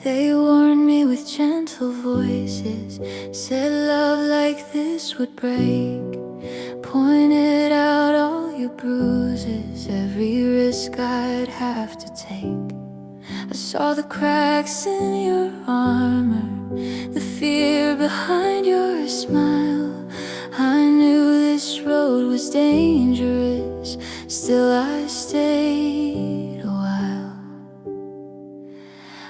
They warned me with gentle voices, said love like this would break, pointed out all your bruises, every risk I'd have to take. I saw the cracks in your armor, the fear behind your smile. I knew this road was dangerous, still I stayed a while.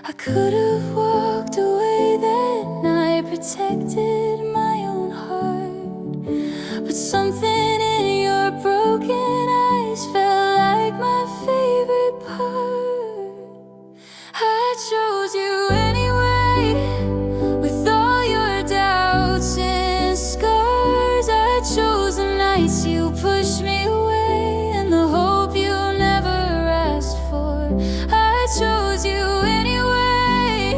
I could have walked away that night, protected my own heart, but something in your broken eyes felt like my favorite part. I chose you anyway, with all your doubts and scars. I chose the nights you pushed me away and the hope you never asked for. I chose you anyway,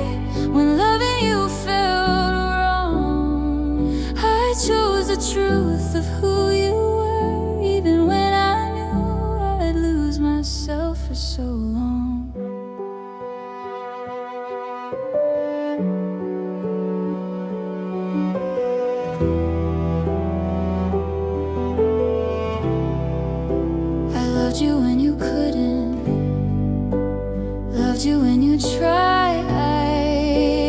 when loving you felt wrong. I chose the truth of who you were, even when I knew I'd lose myself for so long. I loved you when you couldn't, loved you when you tried.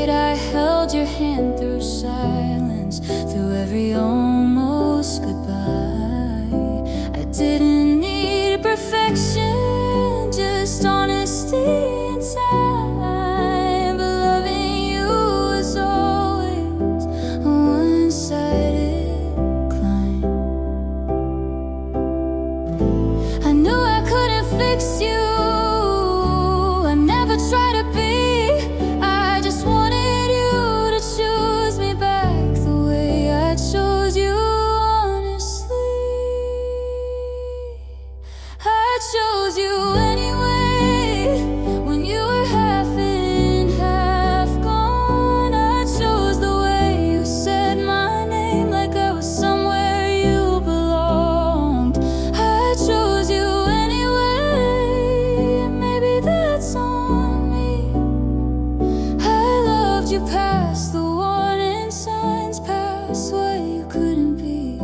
I held your hand through silence, through every almost goodbye. I didn't need perfection, just honesty and time. But loving you was always a one-sided climb. I knew I couldn't fix you, I never tried to be. I just wanted you to choose me back the way I chose you, honestly. I chose you anyway, when you were half in, half gone. I chose the way you said my name, like I was somewhere you belonged. I chose you anyway, maybe that's on me. I loved you past the warning signs, past what you couldn't be.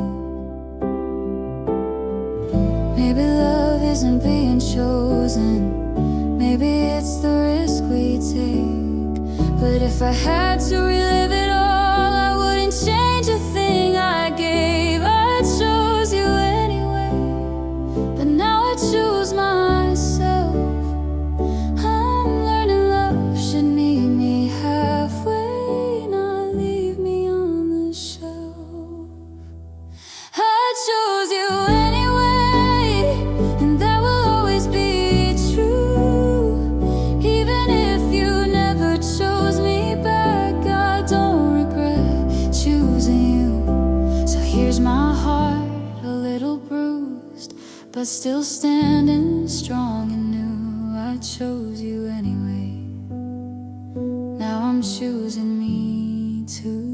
Maybe love isn't being chosen, maybe it's the risk we take. But if I had to relive it all, I wouldn't change a thing I gave. I chose you anyway, but now I choose myself. I'm learning love should meet me halfway, not leave me on the shelf. I chose you anyway, and that will always be true. Even if you never chose me back, I don't regret choosing you. So here's my heart, a little bruised, but still standing strong and new. I chose you anyway, now I'm choosing me too.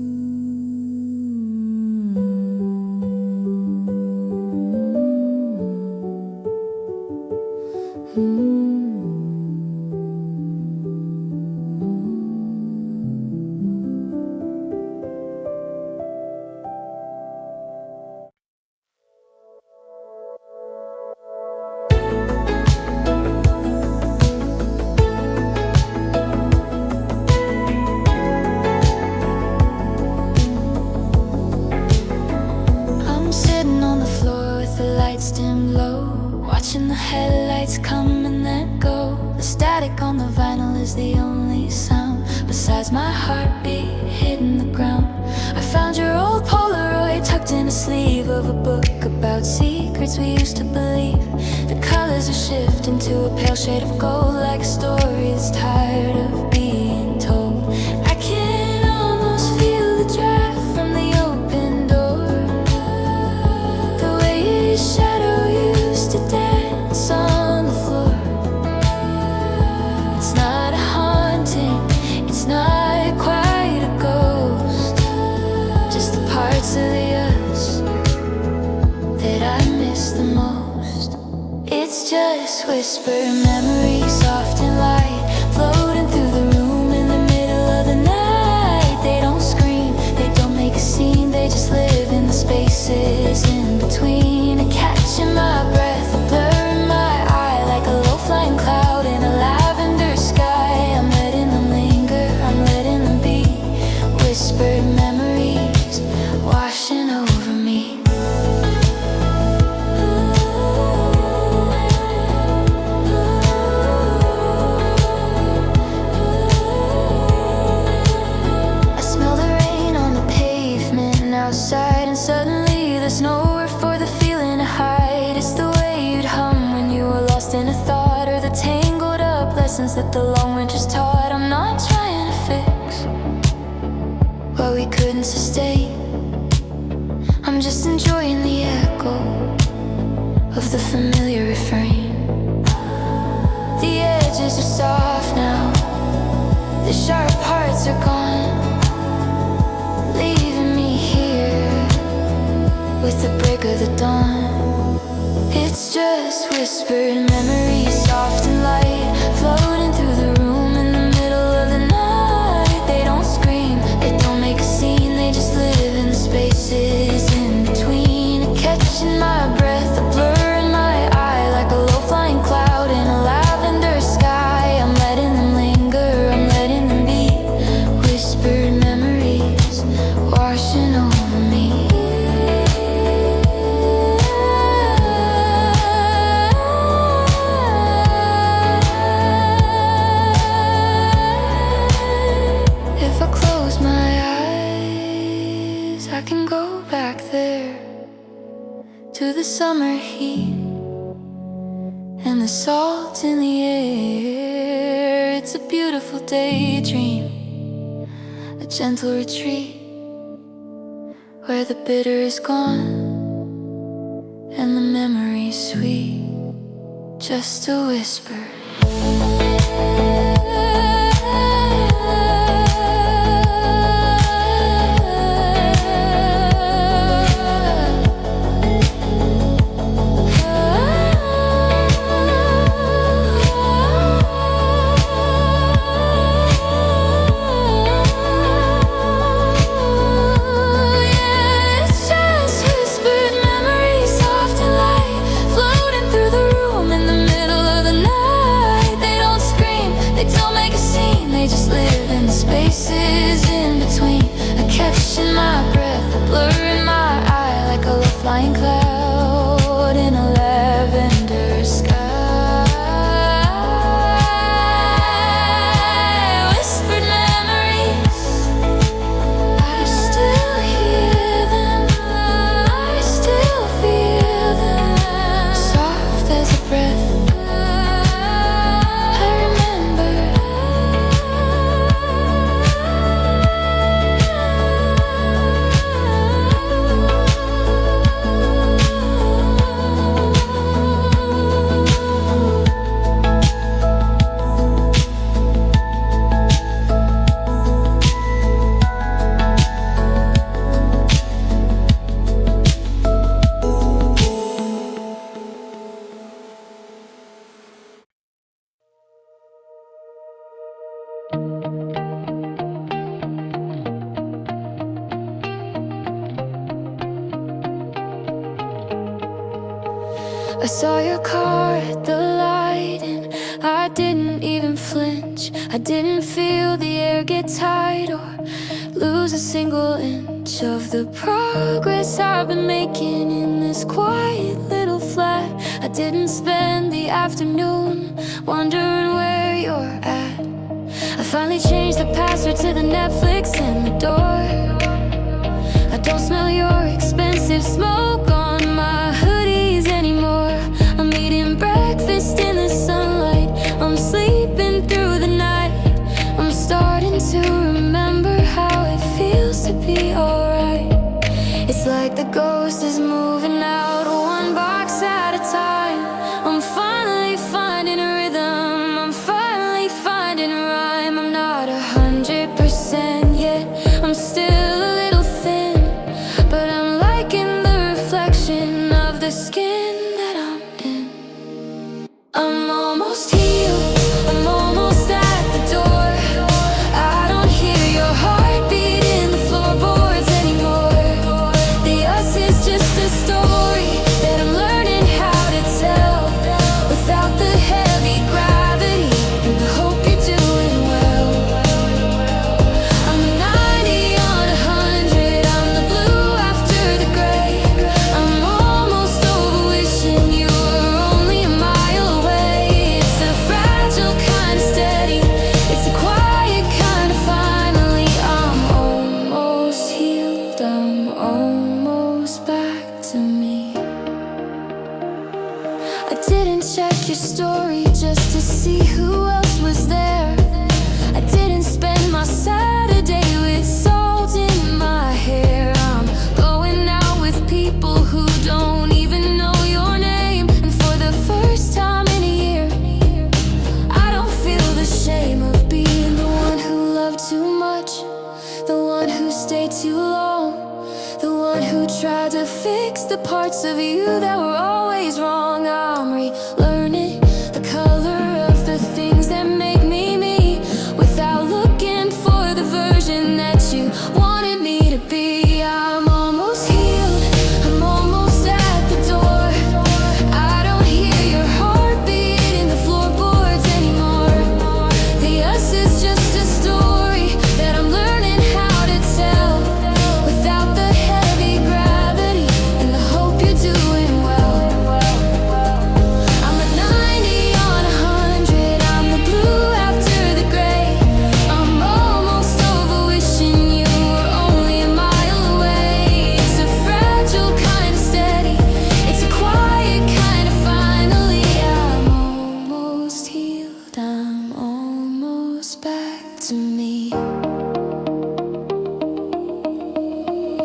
I'm sitting on the floor with the lights dim low, watching the headlights come and then go. The static on the vinyl is the only sound, besides my heartbeat hitting the ground. I found your old Polaroid tucked in a sleeve of a book about secrets we used to believe. The colors are shifting to a pale shade of gold, like a story that's tired of being told. I can almost feel the draft from the open door, the way your shadow used to dance on the floor. It's not a haunting, it's not quite a ghost, just the parts of the us that I miss the most. It's just whispered memories, soft and light, floating through the room in the middle lessons that the long winters taught. I'm not trying to fix what we couldn't sustain. I'm just enjoying the echo of the familiar refrain. The edges are soft now, the sharp parts are gone, leaving me here with the break of the dawn. It's just whispered memories, soft and light, floating through the room in the middle of the night. They don't scream, they don't make a scene, they just live in the spaces in between. Catching my breath, a blur in my eye, like a low-flying cloud in a lavender sky. I'm letting them linger, I'm letting them be. Whispered memories washing over me. If I close my eyes, I can go back there to the summer heat and the salt in the air. It's a beautiful daydream, a gentle retreat where the bitter is gone and the memory's sweet, just a whisper. Spaces in between, a catch in my breath, a blur in my eye, like a low-flying cloud in a lavender sky. Whispered memories, I still hear them, I still feel them, soft as a breath. I saw your car at the light and I didn't even flinch. I didn't feel the air get tight or lose a single inch of the progress I've been making in this quiet little flat. I didn't spend the afternoon wondering where you're at. I finally changed the password to the Netflix and the door. I don't smell your expensive smoke on my hoodies anymore. I'm eating breakfast in the sunlight, I'm sleeping through the night. I'm starting to remember how it feels to be alright. It's like the ghost is moving out one box at a time. I'm finally finding a rhythm, I'm finally finding a rhyme. I'm not 100% yet, I'm still a little thin, but I'm liking the tried to fix the parts of you that were always wrong. I'm relearning the color of the things that make me me, without looking for the version that you wanted me to be. I'm almost healed, I'm almost at the door. I don't hear your heartbeat in the floorboards anymore. The us is just a story that I'm learning how to tell, without the heavy gravity and the hope you're doing well. I'm a 90 on 100, I'm the blue after the gray. I'm almost over wishing you were only a mile away. It's a fragile kind of steady, it's a quiet kind of finally. I'm almost healed, I'm almost back to me.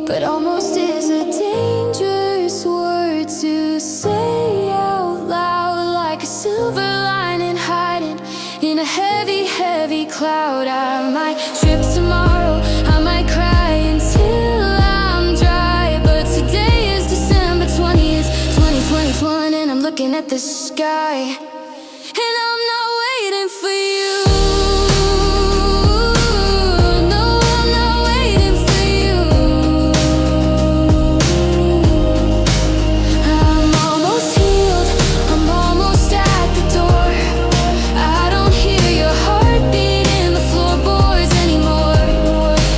But almost is a dangerous word to say out loud, like a silver lining hiding in a heavy, heavy cloud. I might trip tomorrow, I might cry until I'm dry, but today is December 20th, 2021, and I'm looking at the sky, and I'm not waiting for you. No, I'm not waiting for you. I'm almost healed, I'm almost at the door. I don't hear your heartbeat in the floorboards anymore.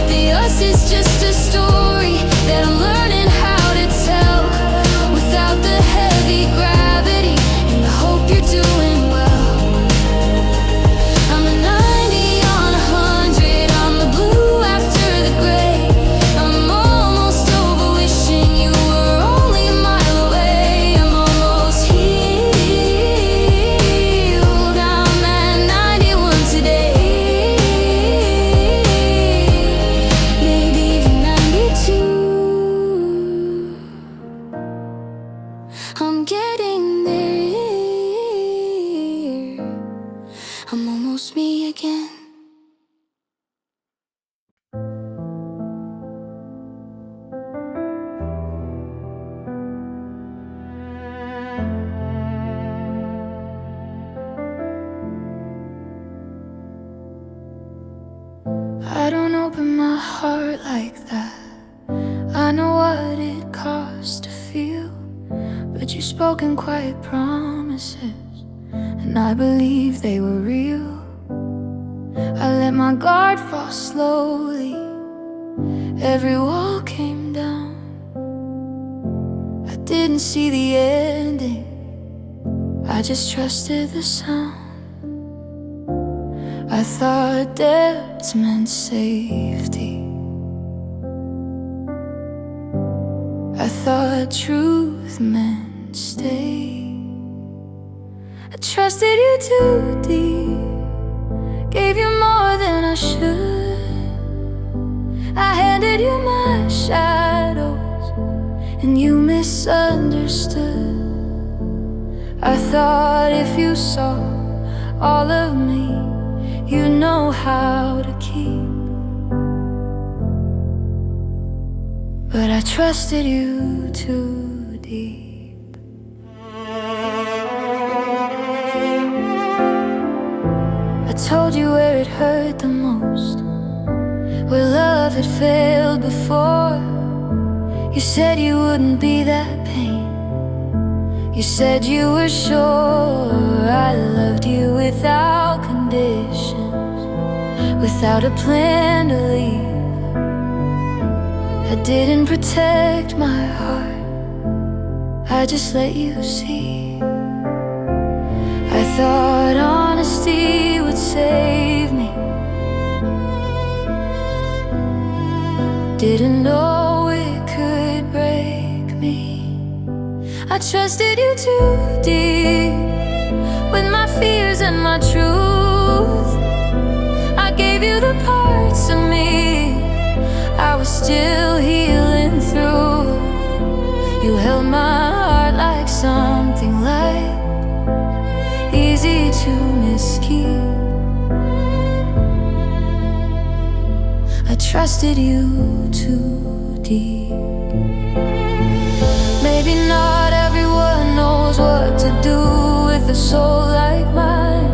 The us is just a story that I'm learning how to tell, without the heavy gravity and the hope you're doing well. I'm a 90 on 100, I'm the blue after the gray. I'm almost over wishing you were only a mile away. I'm almost healed, I'm at 91 today, maybe even 92. I'm getting there, I'm almost me again. I don't open my heart like that. I know what it costs to feel, but you've spoken quiet promises, and I believe they were real. I let my guard fall slowly, every wall came down. I didn't see the ending, I just trusted the sound. I thought depth meant safety, I thought truth meant stay. I trusted you too deep, gave you more than I should. I handed you my shadows, and you misunderstood. I thought if you saw all of me, you know how to keep. But I trusted you too deep. I told you where it hurt the most, where love had failed before. You said you wouldn't be that pain, you said you were sure. I loved you without conditions, without a plan to leave. I didn't protect my heart, I just let you see. I thought honesty would save me, didn't know it could break me. I trusted you too deep, with my fears and my truth. I gave you the parts of me I was still healing through. You held my heart like something light, easy to miskeep. I trusted you too deep. a soul like mine.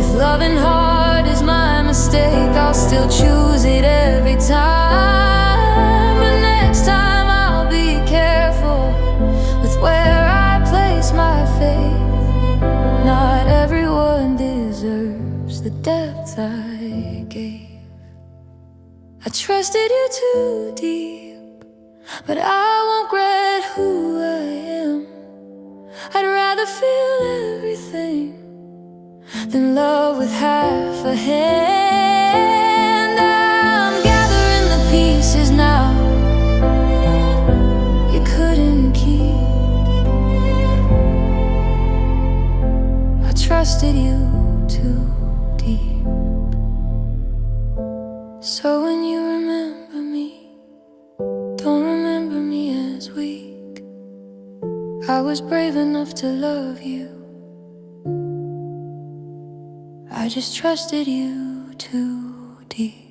If loving hard is my mistake, I'll still choose it every time. But next time I'll be careful with where I place my faith. Not everyone deserves the depth I gave. I trusted you too deep, but I won't regret who I am. I'd rather feel everything than love with half a hand. I'm gathering the pieces now you couldn't keep. I trusted you too deep. So when you remember me, don't remember me as weak. I was brave enough to love you. I just trusted you too deep.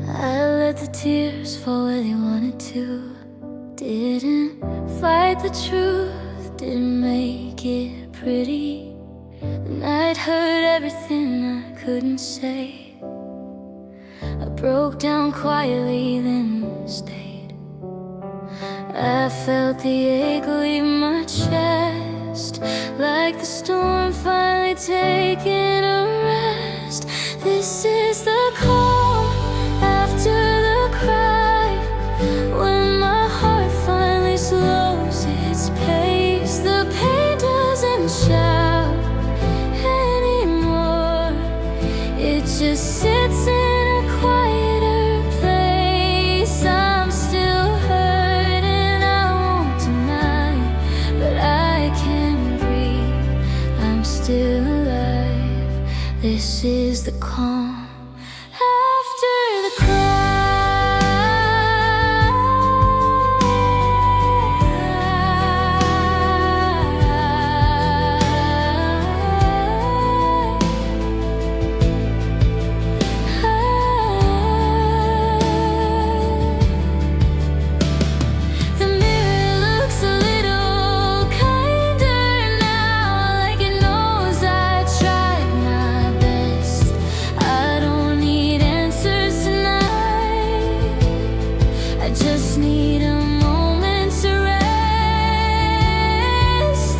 I let the tears fall where they wanted to. Didn't fight the truth, didn't make it pretty. The night heard everything I couldn't say. I broke down quietly, then stayed. I felt the ache leave my chest, like the storm finally taking a rest. This is the calm after the cry, when my heart finally slows its pace. The pain doesn't shout anymore, it just sits in a quieter place. I'm still hurting, I won't deny, but I can breathe, I'm still alive. This is the calm after the cry. The mirror looks a little kinder now, like it knows I tried my best. I don't need answers tonight, I just need a moment to rest.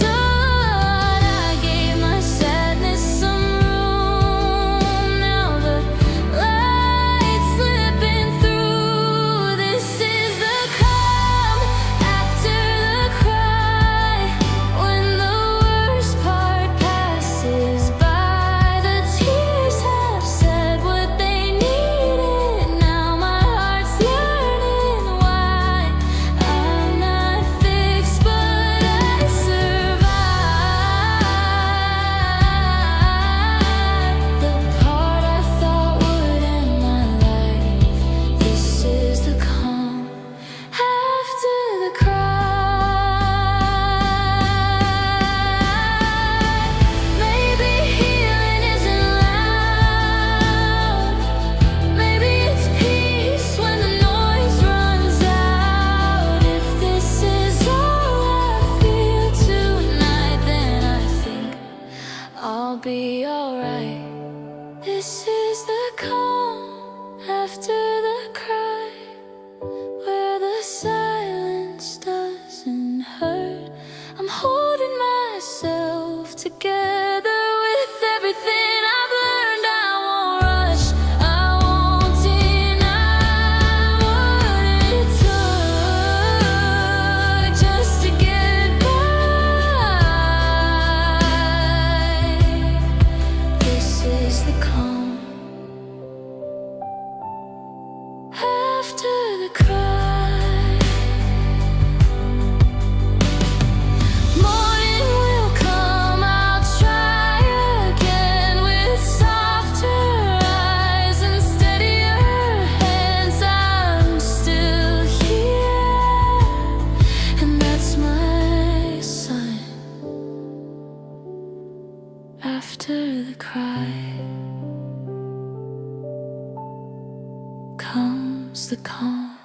Lord, I gave my sadness some room, now the light's slipping through. This is the calm after the cry, when the worst part passes by. The tears have said what they needed, now my heart's learning why the calm.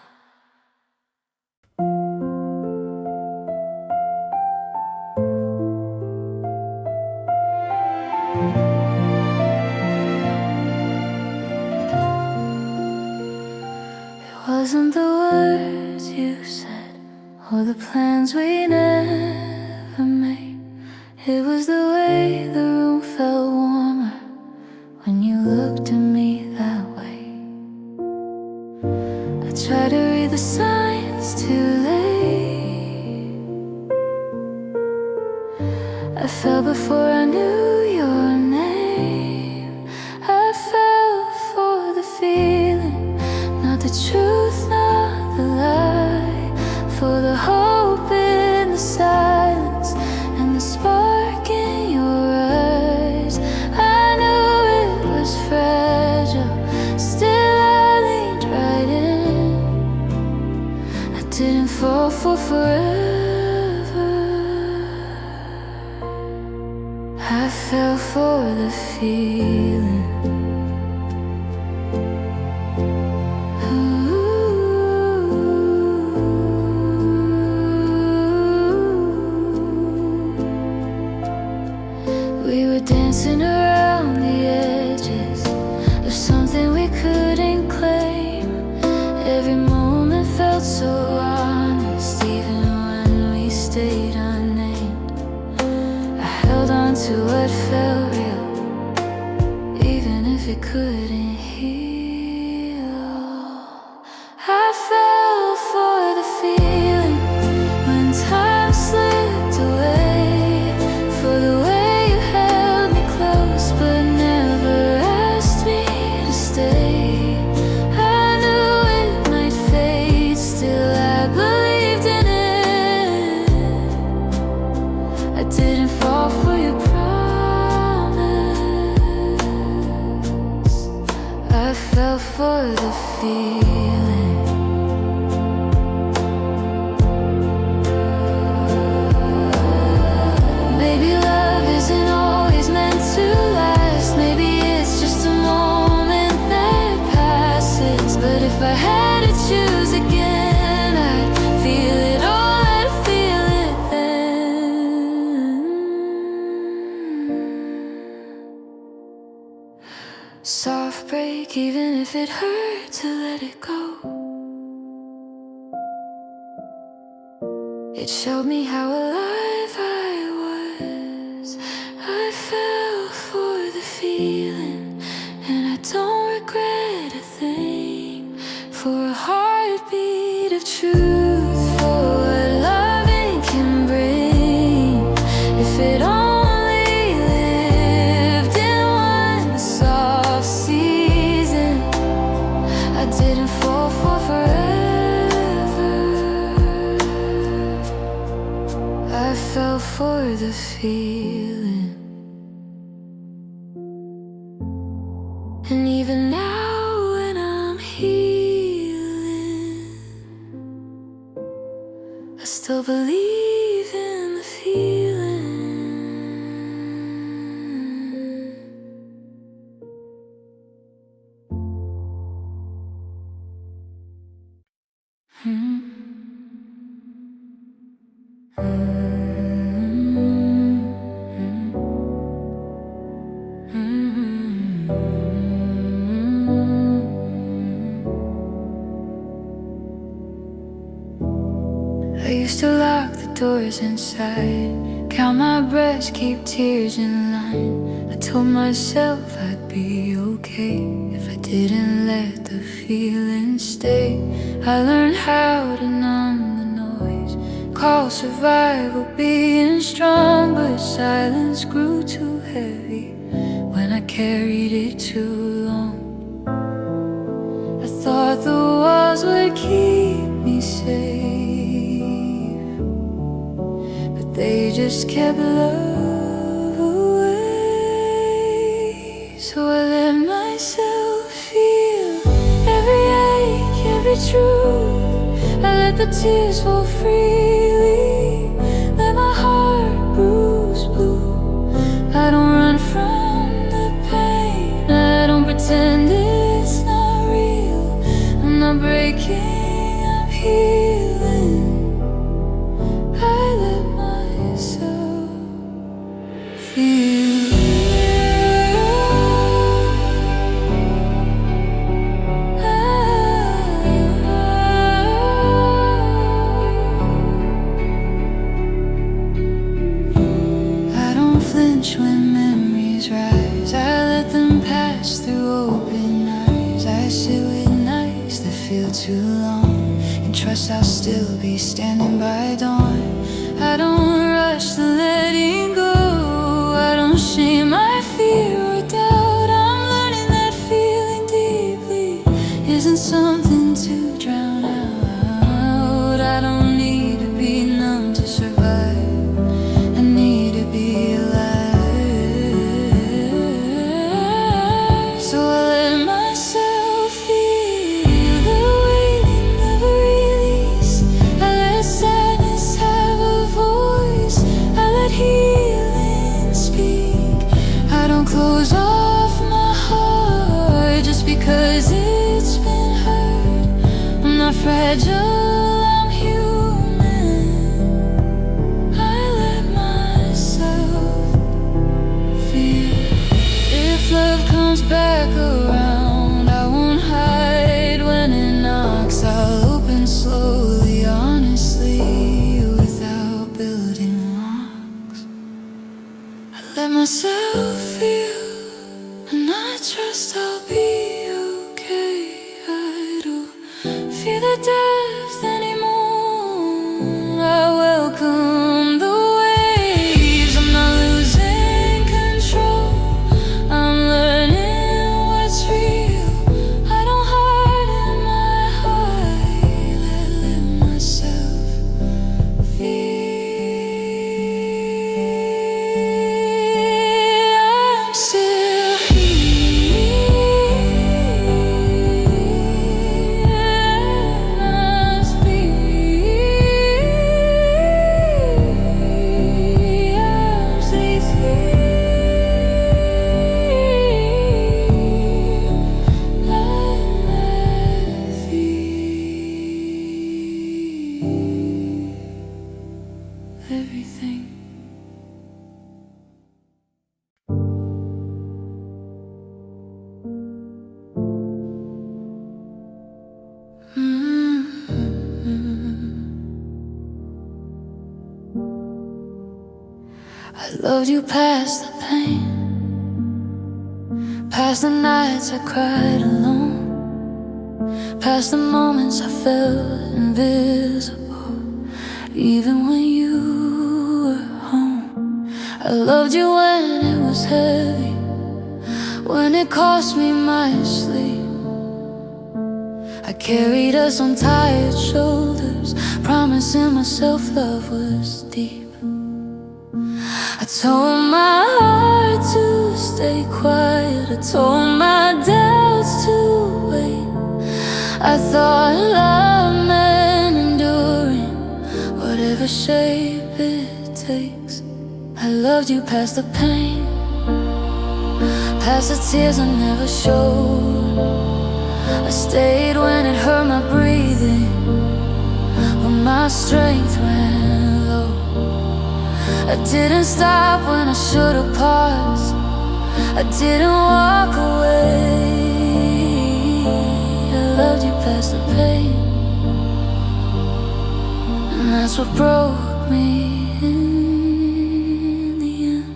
It wasn't the words you said or the plans we never made. It was the way the room felt warmer when you looked at me that way. I tried to read the signs too late. I fell before I knew your name. I fell for the feeling, not the truth, not the lie, for the hope in the silence and the spark in your eyes. I knew it was fragile, still I leaned right in. I didn't fall for forever, I fell for the feeling. We were dancing around the edges of something we couldn't claim. Every moment felt so honest, even when we stayed unnamed. I held on to what felt real, even if it couldn't heal. I fell for the feeling when time slipped away, for the way you held me close but never asked me to stay. I knew it might fade, still I believed in it. I didn't fall for your promise, I fell for the feeling. Maybe love isn't always meant to last. Maybe it's just a moment that passes. But if I had to choose again, I'd feel it all, I'd feel it then. Soft break, even if it hurt to let it go. It showed me how alive I was. I fell for the feeling, and I don't regret a thing. For a heartbeat of truth, for what loving can bring. If it only lived in one soft season, I didn't fall for forever, I fell for the feeling. And even now when I'm healing, I still believe in the feeling. I used to lock the doors inside, count my breaths, keep tears in line. I told myself I'd be okay if I didn't let the feeling stay. I learned how to numb the noise, call survival being strong. But silence grew too heavy when I carried it too long. I thought the walls would keep me safe, but they just kept love away. So I let myself feel every ache, every truth. I let the tears fall freely, let my heart bruise blue. I don't run from the pain, I don't pretend it's not real. I'm not breaking promise I'll still be standing by dawn. I don't rush the letting go. I don't shame my fear or doubt. I'm learning that feeling deeply isn't something to drown out. I don't need to be numb to survive. I need to be alive. So I let myself feel the weight and never release. I let sadness have a voice. I let healing speak. I don't close off my heart just because it's been hurt. I'm not fragile, I'm human. I let myself feel. If love comes back around, I won't hide when it knocks. I'll open slowly, honestly, without building locks. I let myself feel, and I trust I'll be okay. I don't fear the depth anymore. I welcome the waves. I'm not losing control. I'm learning what's real. I don't hide in my heart. I let myself feel. I'm still here. Must be. I'm safe here. Let me feel everything. I loved you past the pain, past the nights I cried alone, past the moments I felt invisible, even when you were home. I loved you when it was heavy, when it cost me my sleep. I carried us on tired shoulders, promising myself love was deep. I told my heart to stay quiet, I told my doubts to wait. I thought love meant enduring, whatever shape it takes. I loved you past the pain, past the tears I never showed. I stayed when it hurt my breathing, when my strength went low. I didn't stop when I should've paused. I didn't walk away. I loved you past the pain, and that's what broke me in the end.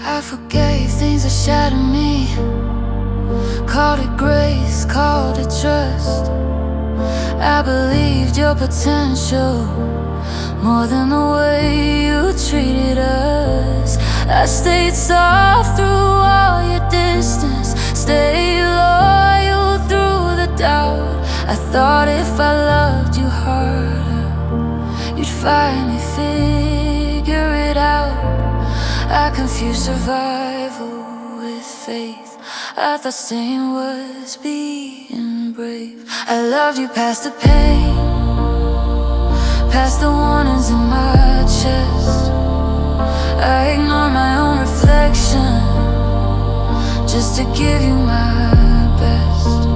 I forgave things that shattered me, called it grace, called it trust. I believed your potential more than the way you treated us. I stayed soft through all your distance, stayed loyal through the doubt. I thought if I loved you harder, you'd finally figure it out. I confused survival with faith. I thought staying was being brave. I loved you past the pain, past the warnings in my chest. I ignored my own reflection just to give you my best.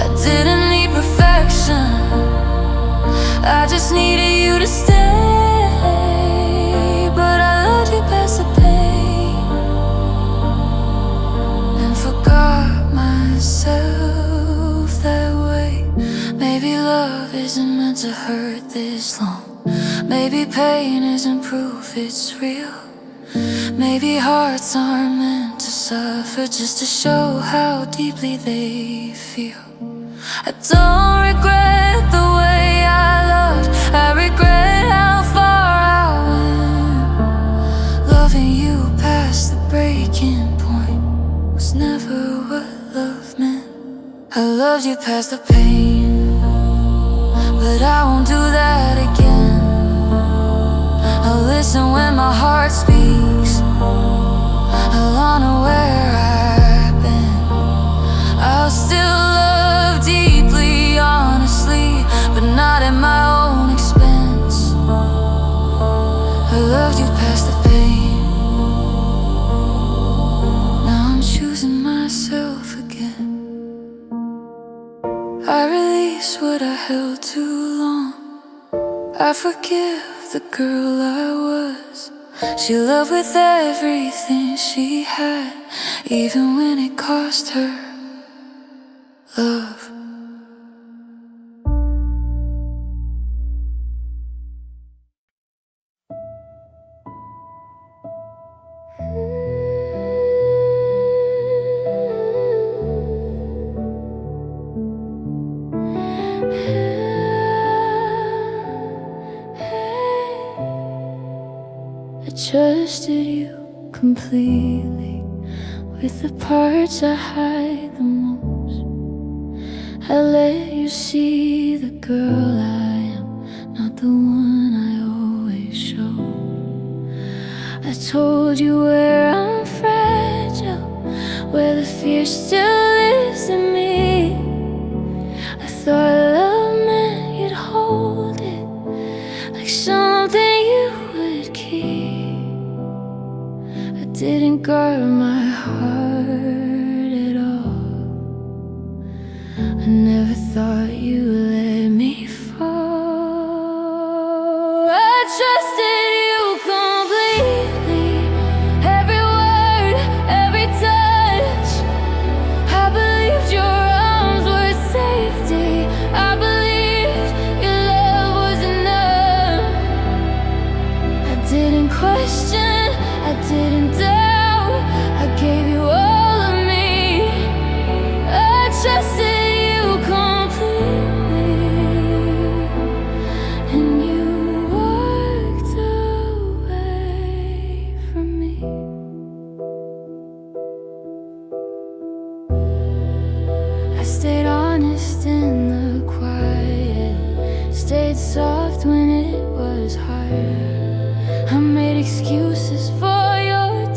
I didn't need perfection, I just needed you to stay. But I loved you past the pain and forgot myself that way. Maybe love isn't meant to hurt this long. Maybe pain isn't proof it's real. Maybe hearts aren't meant to suffer just to show how deeply they feel. I don't regret the way I loved, I regret how far I went. Loving you past the breaking point was never what love meant. I loved you past the pain, but I won't do that again. I'll listen when my heart speaks, I'll honor where I've been. I'll still love deeply, honestly, but not at my own expense. I loved you past the pain, now I'm choosing myself again. I release what I held too long, I forgive the girl I was. She loved with everything she had, even when it cost her love. I trusted you completely, with the parts I hide the most. I let you see the girl I am, not the one I always show. I told you where I'm fragile, where the fear still lives in me. I thought love meant you'd hold it, like something you would keep. I didn't guard my heart at all, I never thought you'd let me fall. I trusted you completely, every word, every touch. I believed your arms were safety, I believed your love was enough. I didn't question, I didn't doubt, I gave you all of me. I trusted you completely, and you walked away from me. I stayed honest in the quiet, stayed soft when it was hard. I made excuses for your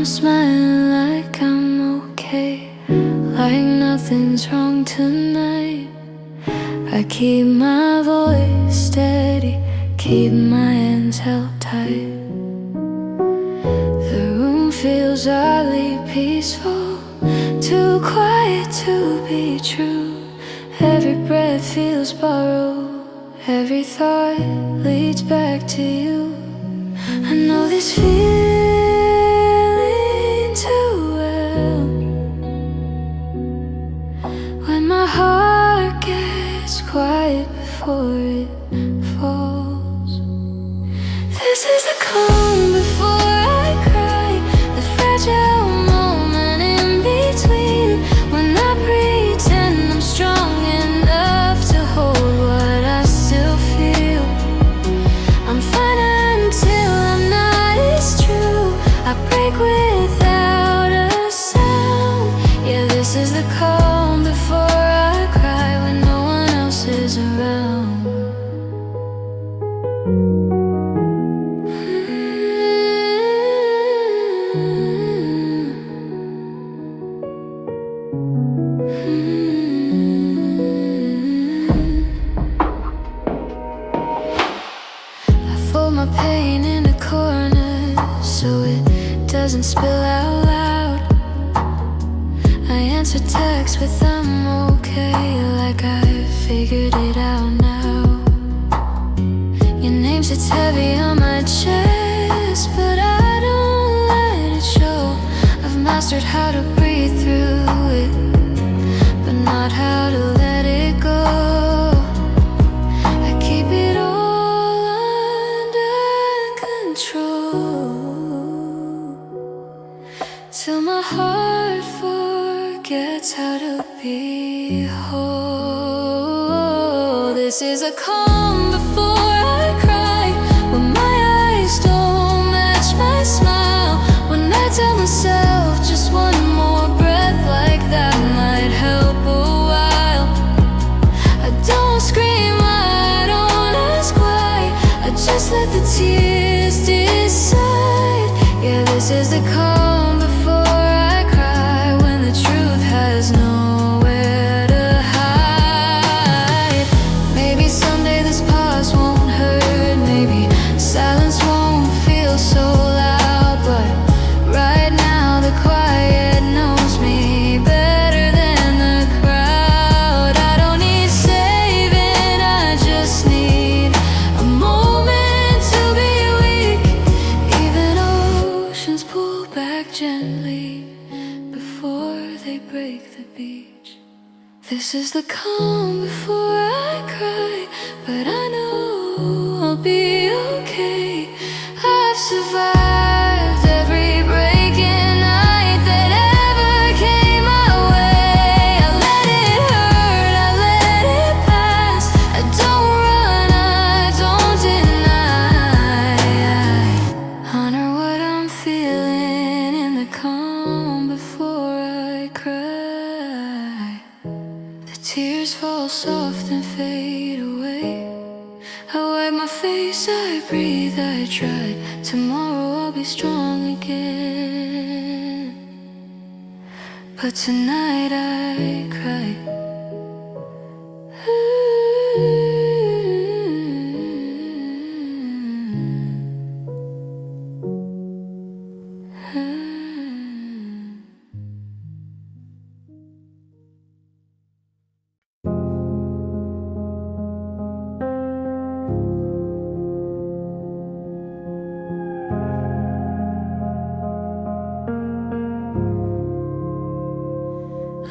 I'm smiling like I'm okay, like nothing's wrong tonight. I keep my voice steady, keep my hands held tight. The room feels oddly peaceful, too quiet to be true. Every breath feels borrowed, every thought leads back to you. I know this feeling too well. When my heart gets quiet before it falls. This is the calm before I cry, the fragile moment in between, when I pretend I'm strong enough to hold what I still feel. I'm fine until I'm not, it's true. I break without a sound. Yeah, this is the calm before I cry, when no one else is around. I fold my pain in a corner so it doesn't spill out loud. I answer texts with I'm okay, like I figured it out now. Your name sits heavy on my chest, but I don't let it show. I've mastered how to breathe through it, but not how to let it go. I keep it all under control, till my heart forgets how to be whole. This is a calm before I cry, when my eyes don't match my smile, when I tell myself just one more breath like that might help a while. I don't scream, I don't ask why, I just let the tears decide. Yeah, this is the calm before I cry, when the truth has nowhere to hide. Maybe someday this pause won't hurt, maybe silence won't feel so loud, but right now the quiet knows me better than the crowd. I don't need saving, I just need a moment to be weak. Even oceans pull back gently before they break the beach. This is the calm before I cry, but I know I'll be okay. I've survived every breaking night that ever came my way. I let it hurt, I let it pass. I don't run, I don't deny. I honor what I'm feeling in the calm before I cry. The tears fall soft and fade away. I wipe my face, I breathe, I try. Tomorrow I'll be strong again, but tonight I cry.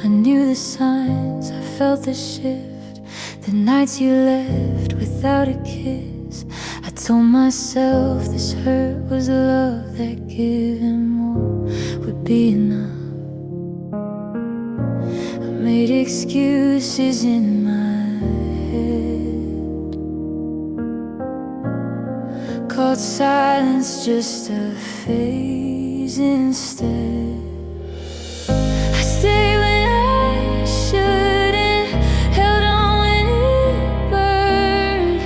I knew the signs, I felt the shift. The nights you left without a kiss, I told myself this hurt was love, that giving more would be enough. I made excuses in my head, called silence just a phase instead. I stayed when I shouldn't, held on when it burned.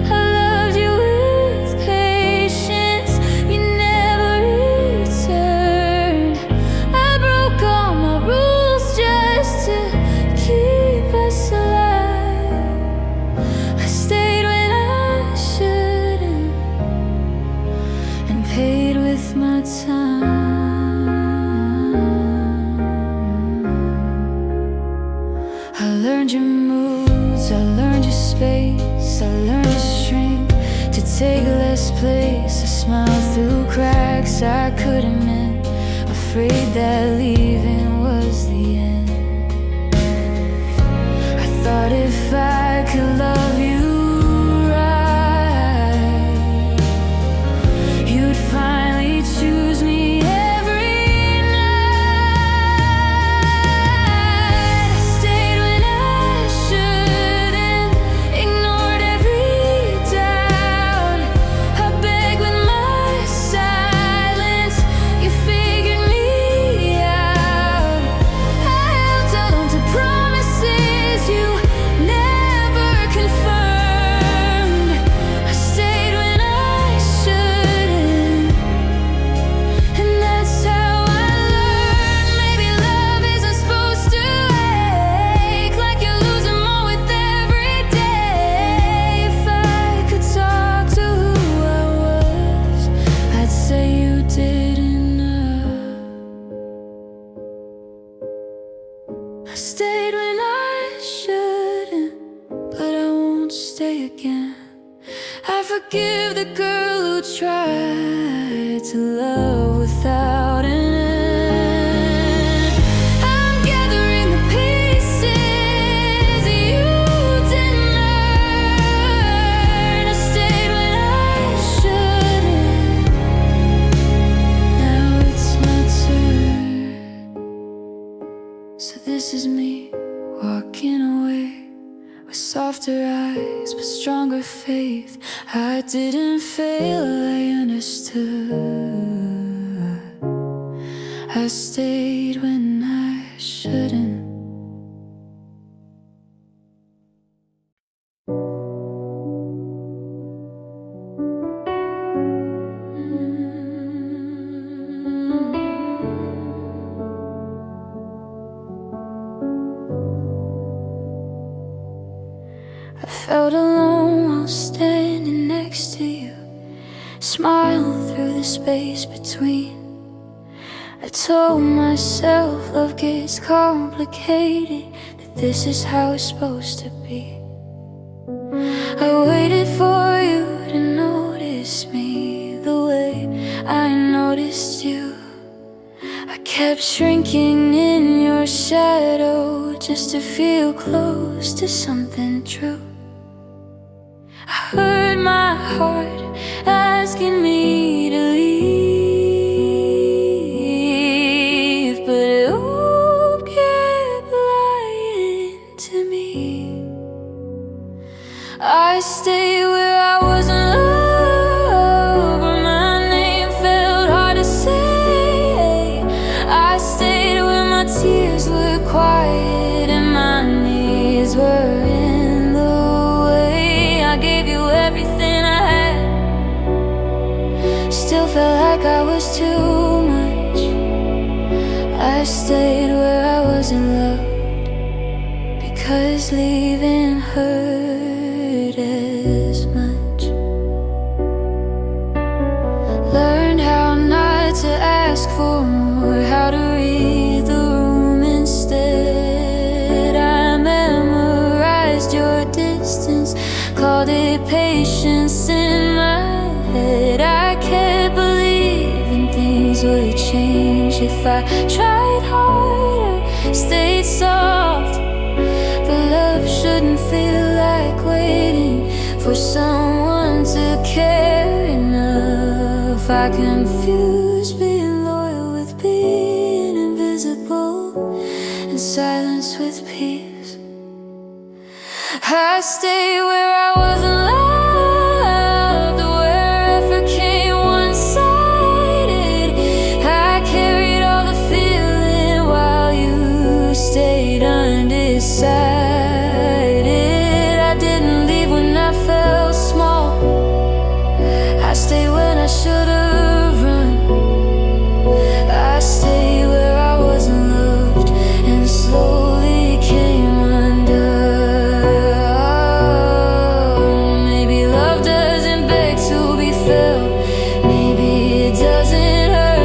I loved you with patience, you never returned. my time. I learned your moods, I learned your space, I learned to shrink, to take less place. I smiled through cracks I couldn't mend, afraid that leaving was the end. I thought if I could love you right, you'd finally choose me every night. I stayed when I shouldn't, ignored every doubt. I begged with my silence, you figured me out. I held on to promises you never confirmed. I stayed when I shouldn't, and that's how I learned. Maybe love isn't supposed to ache like you're losing more with every day. If I could talk to who I was, I'd say you did enough. I stayed when I shouldn't, but I won't stay again. I forgive the girl who tried to love without an end. I'm gathering the pieces you didn't earn. I stayed when I shouldn't, now it's my turn. So this is me walking away with softer eyes but stronger faith. I didn't fail, I understood. I stayed when I shouldn't. I felt alone while standing next to you, smiled through the space between. I told myself love gets complicated, that this is how it's supposed to be. I waited for you to notice me the way I noticed you. I kept shrinking in your shadow just to feel close to something true. I heard my heart asking me to leave, but hope kept lying to me. I stayed where I wasn't loved, where my name felt hard to say. I stayed where my tears were quiet and my knees were in the way. I gave you everything I had, still felt like I was too much. I stayed where I wasn't loved, because leaving hurt as much. Learned how not to ask for more, how to read the room instead. I memorized your distance, called it patience in my head. I kept believing things would change if I tried harder, stayed soft. But love shouldn't feel like waiting for someone to care enough. I confuse being loyal with being invisible, and silence with peace. I stayed where I wasn't loved, where effort came one-sided. I carried all the feeling while you stayed undecided. I didn't leave when I felt small, I stayed when I should've run. I stayed where I wasn't loved, and slowly came undone. Maybe love doesn't beg to be felt, maybe it doesn't hurt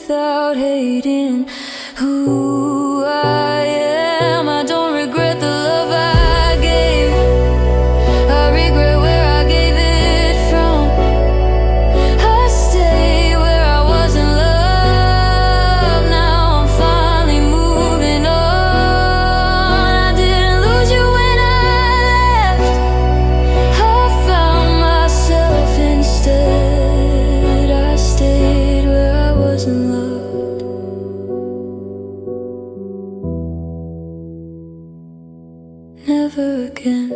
without hating who I am. I don't regret the love I gave, I regret where I gave it from. I stayed where I wasn't loved. Now I'm finally moving on. I didn't lose you when I left, I found myself instead. I stayed where I wasn't loved. Never again.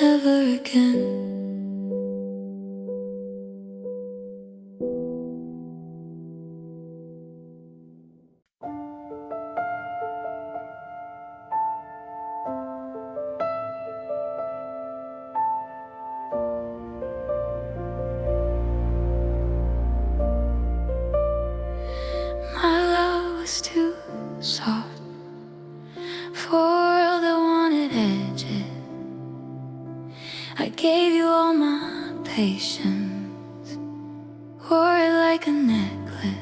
Never again. My love was too soft for a world that wanted edges. I gave you all my patience, wore it like a necklace.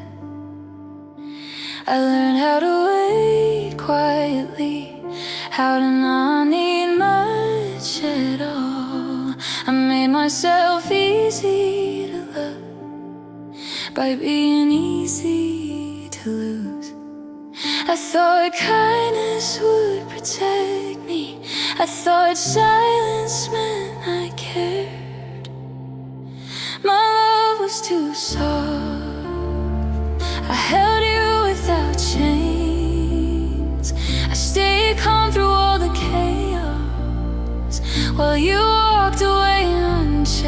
I learned how to wait quietly, how to not need much at all. I made myself easy to love by being easy to lose. I thought kindness would protect me, I thought silence meant I cared. My love was too soft, I held you without chains. I stayed calm through all the chaos while you walked away unchanged.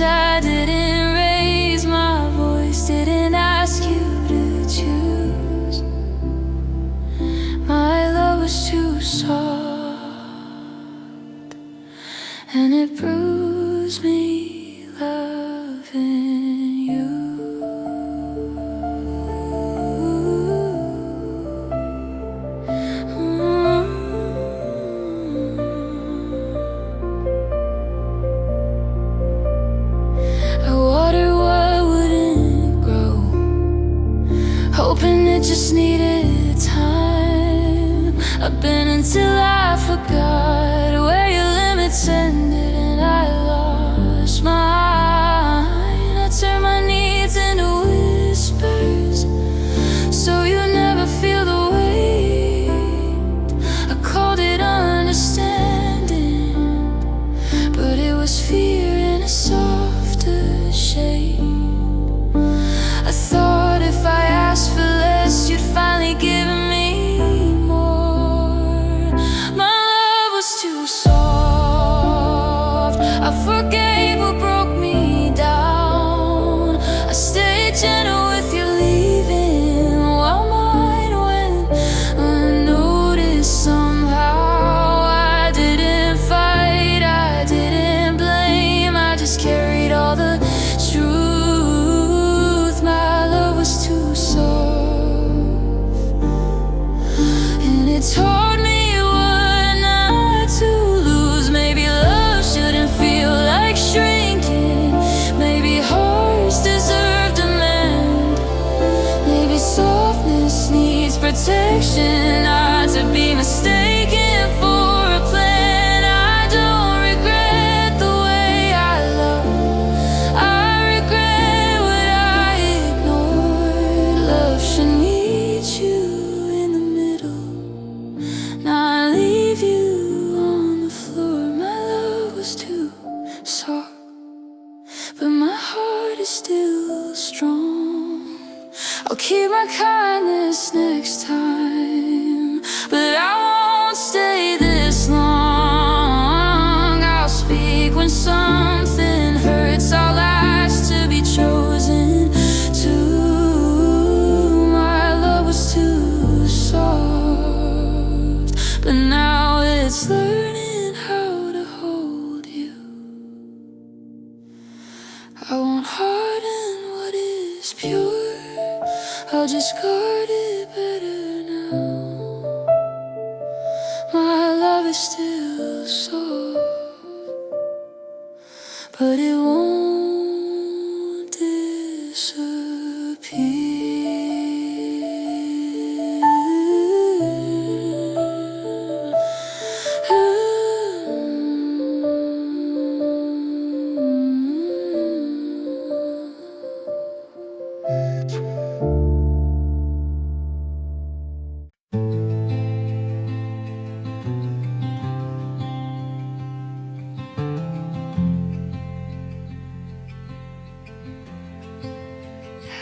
I didn't raise my voice, didn't ask you to choose. My love was too soft, and it bruised me loving you. I watered what wouldn't grow, hoping it just needed time. I've been until I forgot where your limits ended and I lost mine. I turned my needs into whispers so you never feel the weight. I called it understanding, but it was fear in a softer shade. I thought if I asked for less, you'd finally give me more. My love was too soft, I forgave what broke me down. I stayed gentle with you leaving, while mine went unnoticed somehow. I didn't fight, I didn't blame, I just carried all the truth. My love was too soft, and it taught me what not to lose. Maybe love shouldn't feel like shrinking, maybe hearts deserve demand, maybe softness needs protection, not to be mistaken for a plan. I don't regret the way I love, I regret what I ignored. Love should meet you in the middle, not leave you on the floor. My love was too soft, but my heart is still strong. I'll keep my kindness next time, but I won't stay this long. I'll speak when something hurts, I'll ask to be chosen too. My love was too soft, but now it's learning how to hold you. I won't harden what is pure, I'll just guard it better now. My love is still soft. but it won't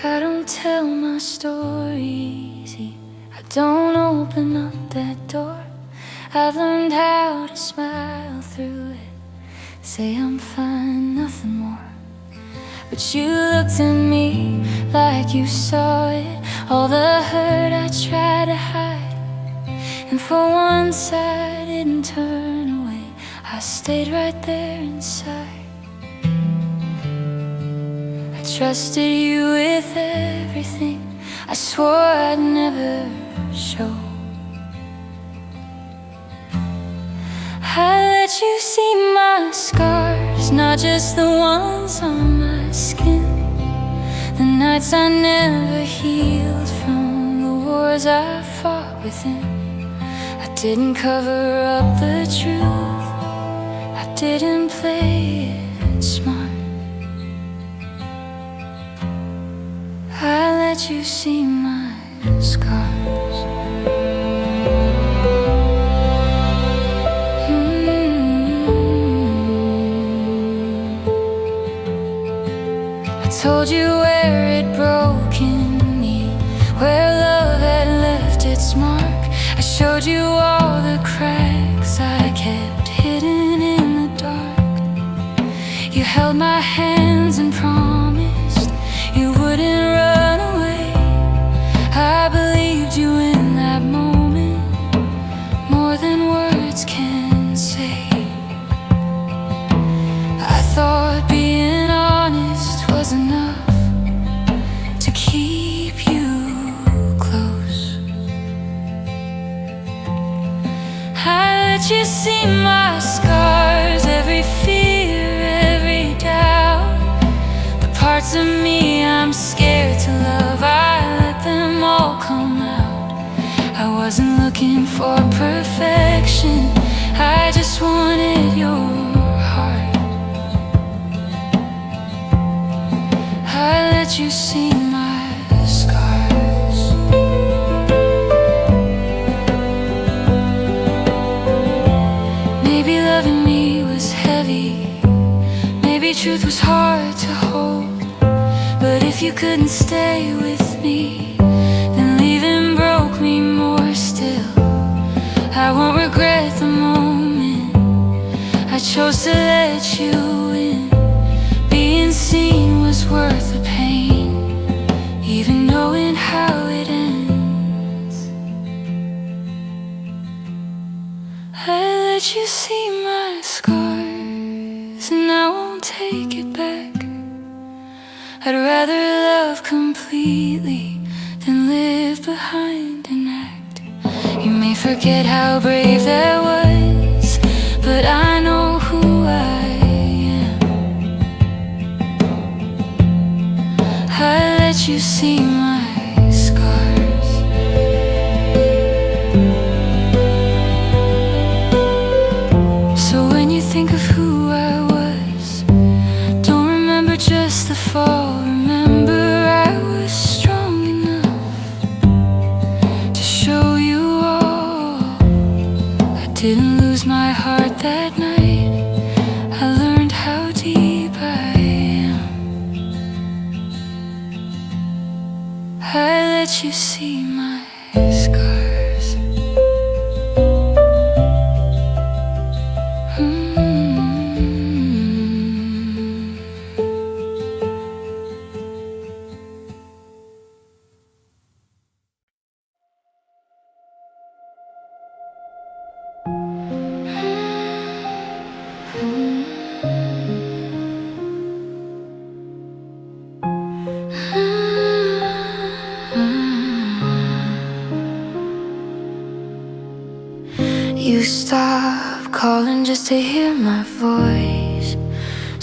I don't tell my story easy. I don't open up that door. I've learned how to smile through it, say I'm fine, nothing more. But you looked at me like you saw it, all the hurt I tried to hide. And for once I didn't turn away, I stayed right there inside. Trusted you with everything I swore I'd never show. I let you see my scars, not just the ones on my skin. The nights I never healed from, the wars I fought within. I didn't cover up the truth, I didn't play it smart. I let you see my scars. I told you where it broken me, where love had left its mark. I showed you all the cracks I kept hidden in the dark. You held my hands and promised you wouldn't run away. I believed you in that moment, more than words can say. I thought being honest was enough to keep you close. I let you see my scars, every fear, every doubt. The parts of me I'm scared to love, I let them all come out. I wasn't looking for perfection, I just wanted your heart. I let you see my scars. Maybe loving me was heavy, maybe truth was hard to hold. But if you couldn't stay with me, then leaving broke me more still. I won't regret the moment I chose to let you in. Being seen was worth the pain, even knowing how it ends. I let you see my scars, and I won't take it back. I'd rather love completely than live behind an act. You may forget how brave that was, but I know who I am. I let you see my scars. So when you think of who I was, don't remember just the fall. Remember I was strong enough to show you all. I didn't lose my heart that night, I learned how deep I am. I let you see my scars. You stop calling just to hear my voice,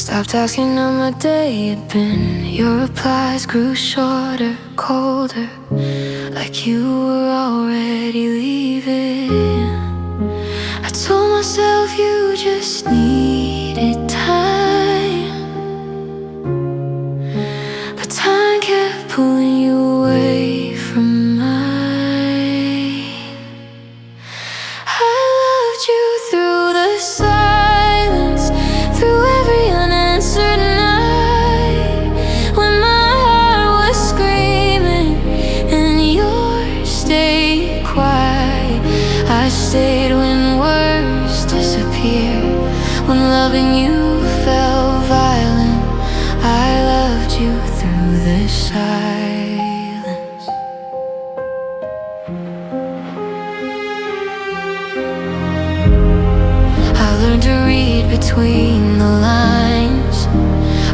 Stopped asking how my day had been. Your replies grew shorter, colder, like you were already leaving. I told myself you just needed time, but time kept pulling you away from mine. I loved you through the silence, through every unanswered night, when my heart was screaming and yours stayed quiet. I stayed when words disappeared, when loving you felt violent. I loved you through the silence. I learned to read between the lines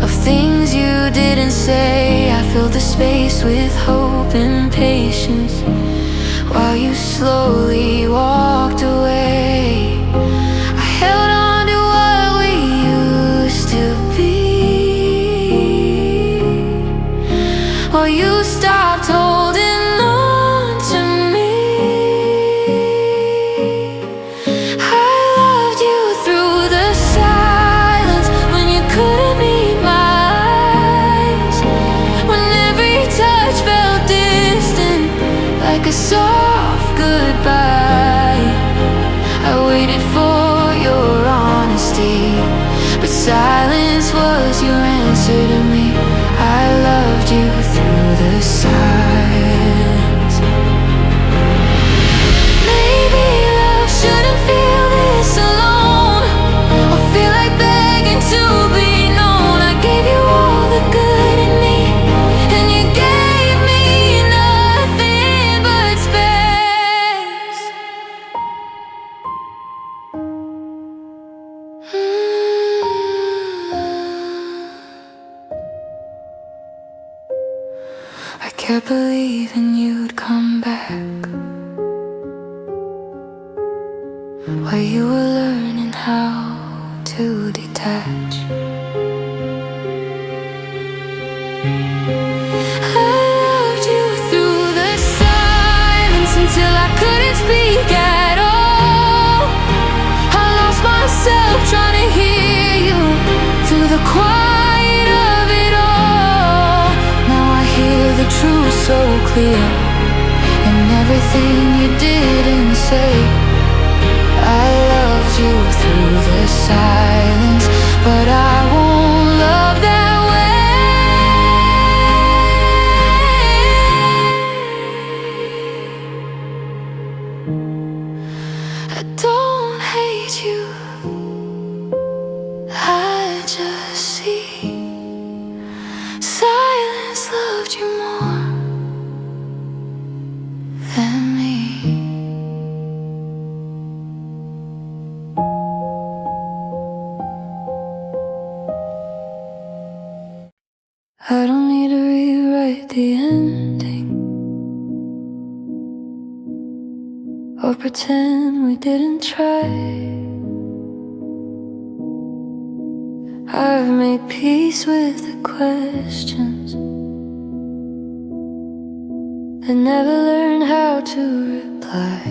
of things you didn't say. I filled the space with hope and patience while you slowly walked away. I held on to what we used to be, while you stopped holding on to me. I loved you through the silence, when you couldn't meet my eyes, when every touch felt distant, like a soft goodbye. I waited for your honesty, but silence was your answer to me. I loved you through the silence. Maybe love shouldn't feel this alone, or feel like begging to be known. I gave you all the good in me, and you gave me nothing but space. I kept believing you'd come back, while you were learning how to detach. I loved you through the silence, until I couldn't speak at all. I lost myself trying to hear you through the quiet of it all. Now I hear the truth so clear, and everything you didn't say. I loved you through the silence, but I won't love that way. I don't hate you, I just see silence loved you more than me. I don't need to rewrite the ending, or pretend we didn't try. I've made peace with the questions and never learned how to reply.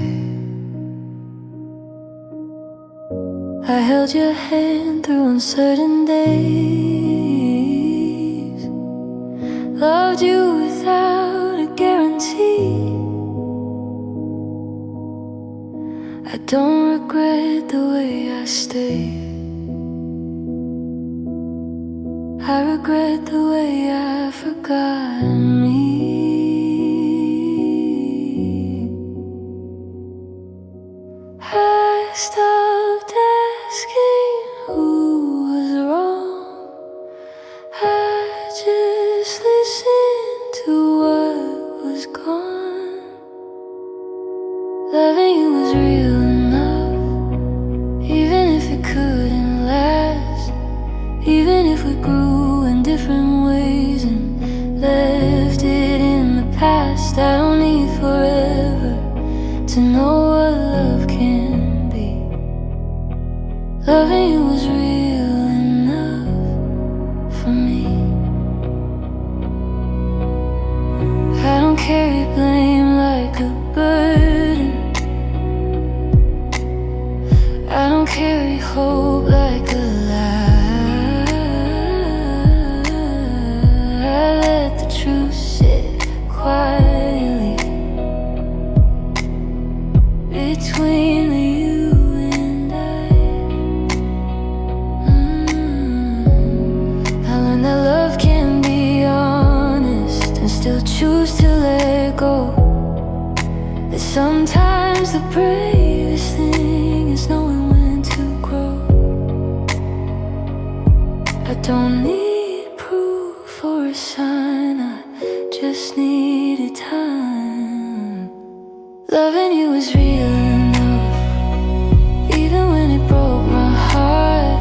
I held your hand through uncertain days, loved you without a guarantee. I don't regret the way I stayed, I regret the way I forgot me. I stopped asking who was wrong, I just listened to what was gone. Loving you was real enough, even if it couldn't last, even if we grew in different ways and left it in the past. I don't need forever to know what love can be. Loving you was real enough. carry hope like a lie. I let the truth sit quietly between you and I learned that love can be honest and still choose to let go. That sometimes the bravest thing is knowing when to grow. I don't need proof or a sign, I just needed time. Loving you was real enough, even when it broke my heart.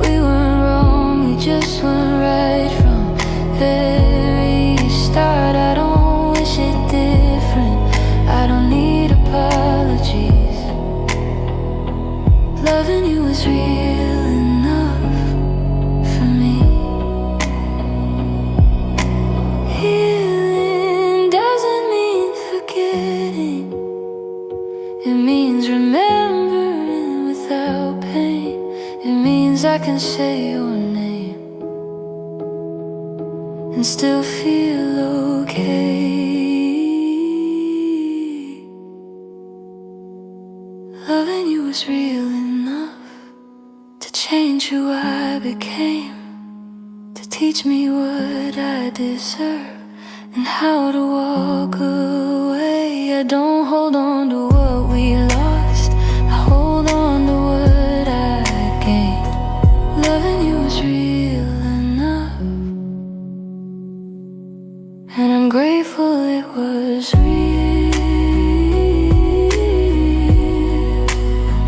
We weren't wrong, we just weren't right from very start. I don't wish it different, I don't need apologies. Loving you was real enough for me. Healing doesn't mean forgetting, it means remembering without pain. It means I can say your name and still feel okay. Loving you was real enough to change who I became, to teach me what I deserve and how to walk away. I don't hold on to what we lost, I hold on to what I gained. Loving you was real enough, and I'm grateful it was real.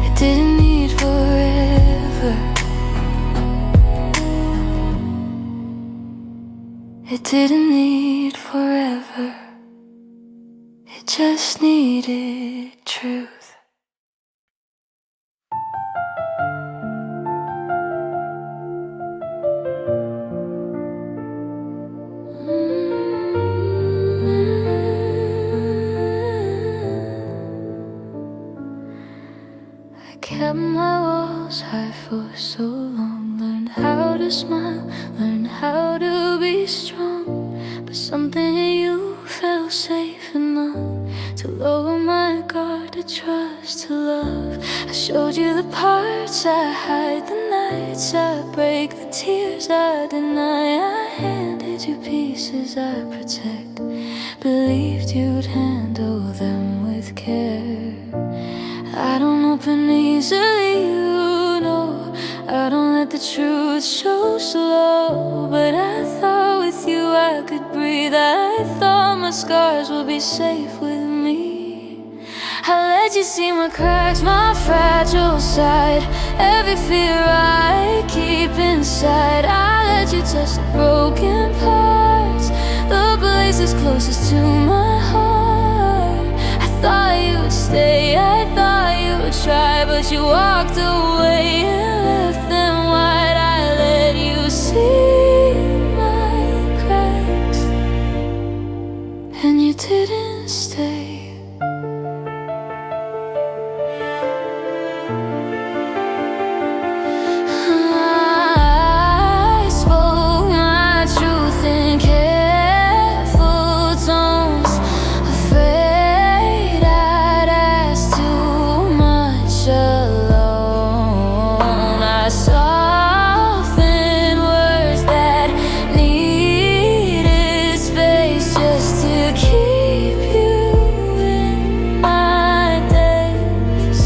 It didn't need forever, it didn't need forever, it just needed truth. I kept my walls high for so long, learned how to smile, learned how to be strong. But something in you felt safe enough to lower my guard, to trust, to love. I showed you the parts I hide, the nights I break, the tears I deny. I handed you pieces I protect, believed you'd handle them with care. I don't open easily, you know, I don't let the truth show slow. But I thought with you I could breathe, I thought my scars would be safe with me. I let you see my cracks, my fragile side, every fear I keep inside. I let you touch the broken parts, the places closest to my heart. I thought you would stay, I thought you would try, but you walked away and left them wide. I let you see my cracks, and you didn't stay. I spoke my truth in careful tones, afraid I'd ask too much alone. I softened words that needed space just to keep you in my days.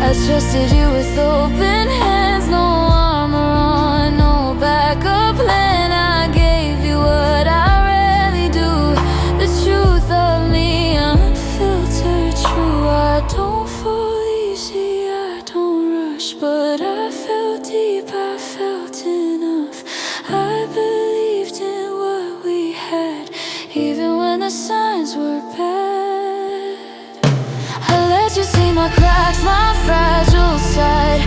I trusted you with open hands, no armor on, no backup plan. I gave you what I rarely do, the truth of me, unfiltered, true. I don't fall easy, I don't rush, but I felt deep, I felt enough. I believed in what we had, even when the signs were bad. I let you see my cracks, my fragile side,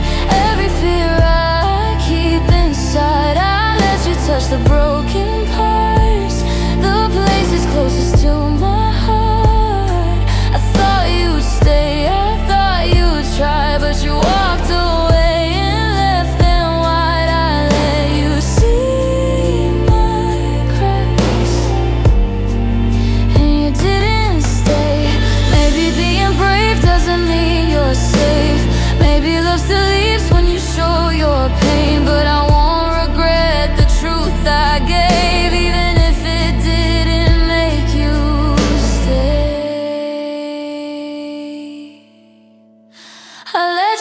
every fear I keep inside. I let you touch the broken parts, the places closest to my heart. I thought you would stay, I thought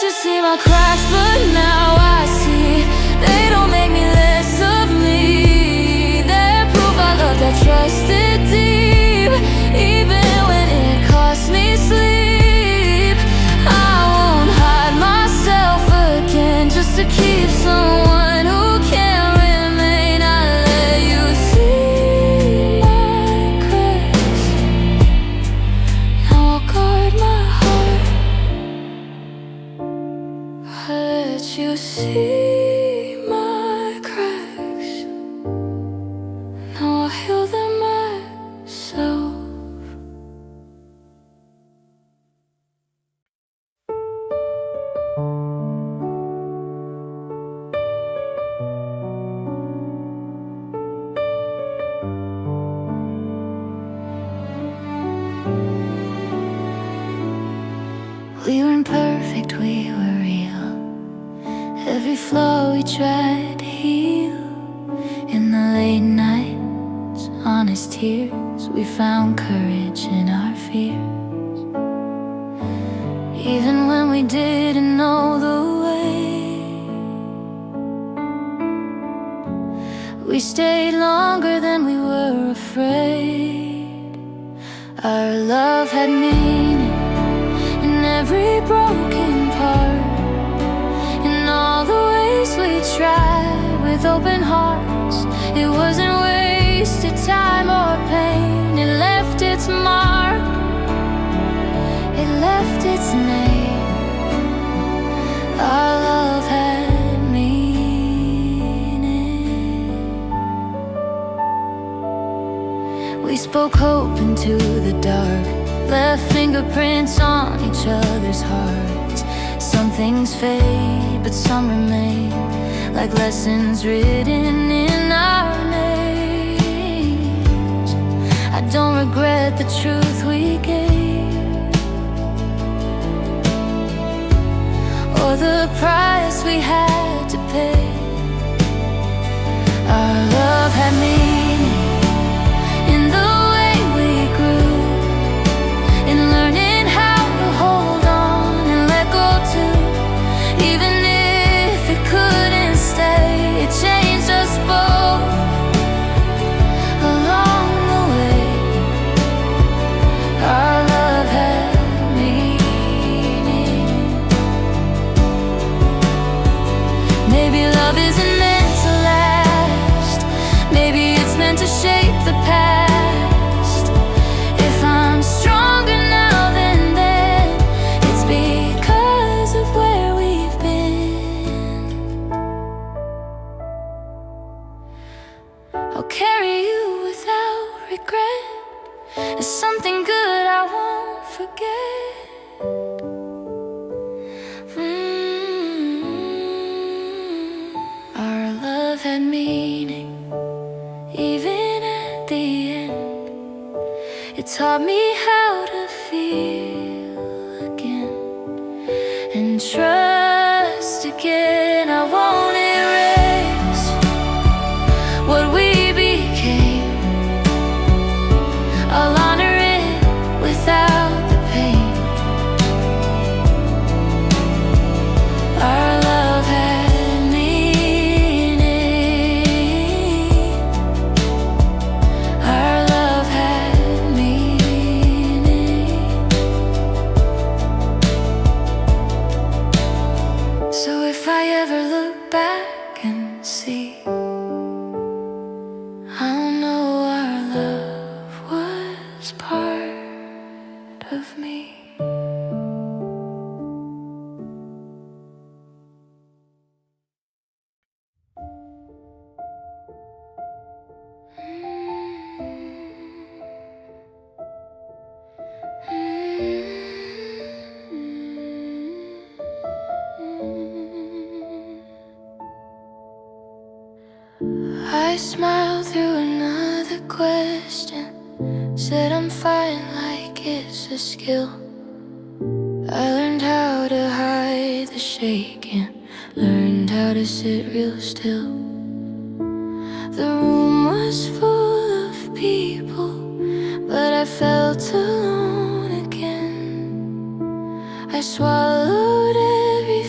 to see my cracks, but now I see they don't make me less of me. They're proof I loved, I trusted deep, even when it cost me sleep. I won't hide myself again just to keep someone who can't remain. I let you see my cracks. Now I'll guard my heart. I let you see my cracks. Now I'll heal them myself. We weren't perfect, we were real. Every flaw we tried to heal. In the late nights, honest tears, we found courage in our fears. Even when we didn't know the way, we stayed longer than we were afraid. Our love had meaning in every broken part, in all the ways we tried with open hearts. It wasn't wasted time or pain. It left its mark, it left its name. Our love had meaning. We spoke hope into the dark, left fingerprints on each other's hearts. Some things fade, but some remain, like lessons written in our names. I don't regret the truth we gave, or the price we had to pay. Our love had meaning in the way we grew, in learning how to hold on and let go too. Even if it couldn't stay, it changed us both along the way. Our love had meaning. Maybe love isn't meant to last. Maybe it's meant to shape the past. If I'm stronger now than then, it's because of where we've been. I'll carry you without regret. It's something good I won't forget. Our love had meaning, even at the end. It taught me how to feel again and trust again. I won't erase what we became. I'll honor it without the pain. Our love had meaning. Our love had meaning. So if I ever look back and see, I'll know our love was part of me. I smiled through another question, said I'm fine like it's a skill. I learned how to hide the shaking, learned how to sit real still. The room was full of people, but I felt alone again. I swallowed every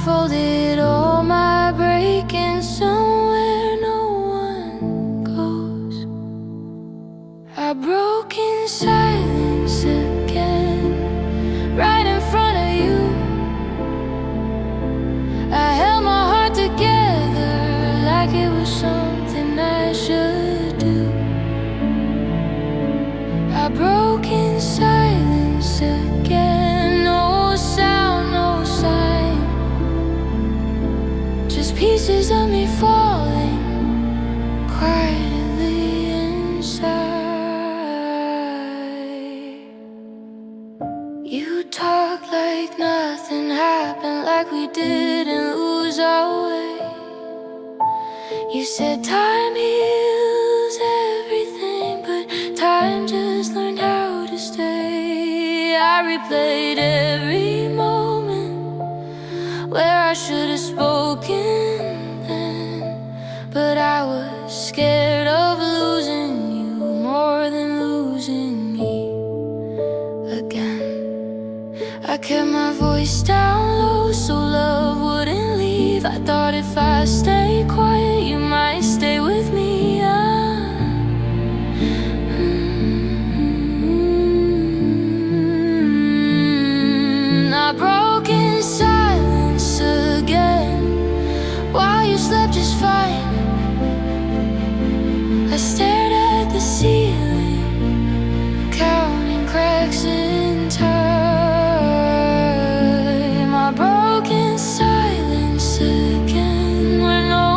folded all my breaking somewhere no one goes. I broke in silence again, right in front of you. I held my heart together like it was something I should do. I broke in silence again, no sound, no sign, just pieces of me falling quietly inside. You talk like nothing happened, like we didn't lose our way. You said time heals everything, but time just learned how to stay. I replayed every moment where I should have spoken then, but I was scared of losing you more than losing me again. I kept my voice down low so love wouldn't leave. I thought if I stay quiet you might stay with me. I broke in silence again while you slept just fine. I stared at the ceiling, counting cracks in time. I broke in silence again where no